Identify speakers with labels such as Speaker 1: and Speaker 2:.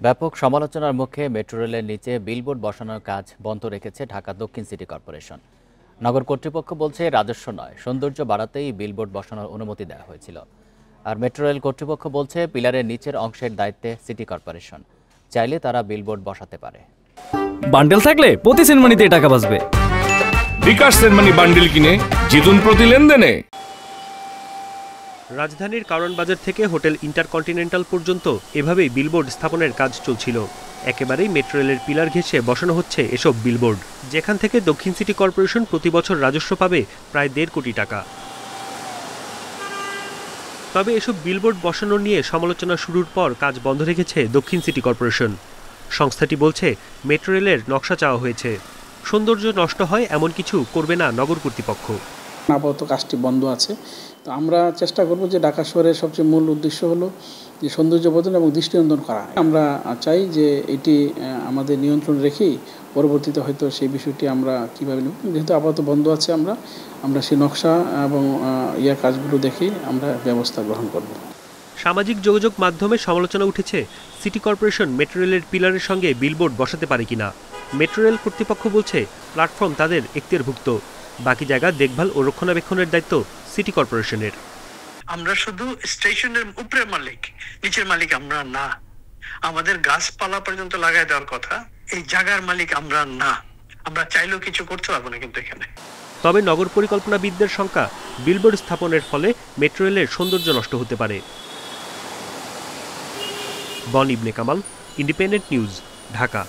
Speaker 1: ব্যাপক সমালোচনার মুখে মেট্রো রেলের নিচে বিলবোর্ড বসানোর কাজ বন্ধ রেখেছে ঢাকা দক্ষিণ সিটি কর্পোরেশন। নগর কর্তৃপক্ষ বলছে রাজস্ব নয়, সৌন্দর্য বাড়াতেই বিলবোর্ড বসানোর অনুমতি দেওয়া হয়েছিল। আর মেট্রো রেল কর্তৃপক্ষ বলছে পিলারের নিচের অংশের দায়িত্বে সিটি কর্পোরেশন, চাইলে তারা বিলবোর্ড বসাতে পারে।
Speaker 2: বান্ডেল থাকলে প্রতি সেনমানিতে টাকা বাঁচবে।
Speaker 3: বিকাশ সেনমানি বান্ডেল কিনে জিতুন প্রতি লেনদেনে।
Speaker 4: রাজধানীর কারওয়ান বাজার থেকে হোটেল ইন্টারকন্টিনেন্টাল পর্যন্ত এভাবেই বিলবোর্ড স্থাপনের কাজ চলছিল। একেবারেই মেট্রো রেলের পিলার ঘেঁষে বসানো হচ্ছে এসব বিলবোর্ড, যেখান থেকে দক্ষিণ সিটি কর্পোরেশন প্রতি বছর রাজস্ব পাবে প্রায় 1.5 কোটি টাকা। তবে এসব বিলবোর্ড বসানো নিয়ে সমালোচনা শুরুর পর কাজ বন্ধ রেখেছে দক্ষিণ সিটি কর্পোরেশন। সংস্থাটি বলছে মেট্রো রেলের নকশা চাওয়া হয়েছে, সৌন্দর্য নষ্ট হয় এমন কিছু করবে না নগর কর্তৃপক্ষ।
Speaker 5: আপাতত কাজটি বন্ধ আছে। তো আমরা চেষ্টা করব যে ঢাকা শহরের সবচেয়ে মূল উদ্দেশ্য হলো যে সৌন্দর্য বর্ধন এবং দৃষ্টিনন্দন করা। আমরা চাই যে এটি আমাদের নিয়ন্ত্রণ রেখেই পরবর্তীতে হয়তো সেই বিষয়টি আমরা কীভাবে নেব, যেহেতু আপাতত বন্ধ আছে আমরা সেই নকশা এবং কাজগুলো দেখেই আমরা ব্যবস্থা গ্রহণ করব।
Speaker 4: সামাজিক যোগাযোগ মাধ্যমে সমালোচনা উঠেছে সিটি কর্পোরেশন মেট্রো রেলের পিলারের সঙ্গে বিলবোর্ড বসাতে পারে কিনা। মেট্রো রেল কর্তৃপক্ষ বলছে প্ল্যাটফর্ম তাদের এখতিয়ারভুক্ত, বাকি জায়গা দেখভাল ও রক্ষণাবেক্ষণের দায়িত্ব সিটি কর্পোরেশনের।
Speaker 6: আমরা শুধু স্টেশনের উপরের মালিক, নিচের মালিক আমরা না। আমাদের গাছপালা পর্যন্ত লাগাই দেওয়ার কথা, এই জায়গার মালিক আমরা না। আমরা চাইলেও কিছু করতে পারবো না কিন্তু এখানে।
Speaker 4: তবে নগর পরিকল্পনাবিদদের শঙ্কা বিলবোর্ড স্থাপনের ফলে মেট্রো রেলের সৌন্দর্য নষ্ট হতে পারে। বন ইবনে কামাল, ইন্ডিপেন্ডেন্ট নিউজ, ঢাকা।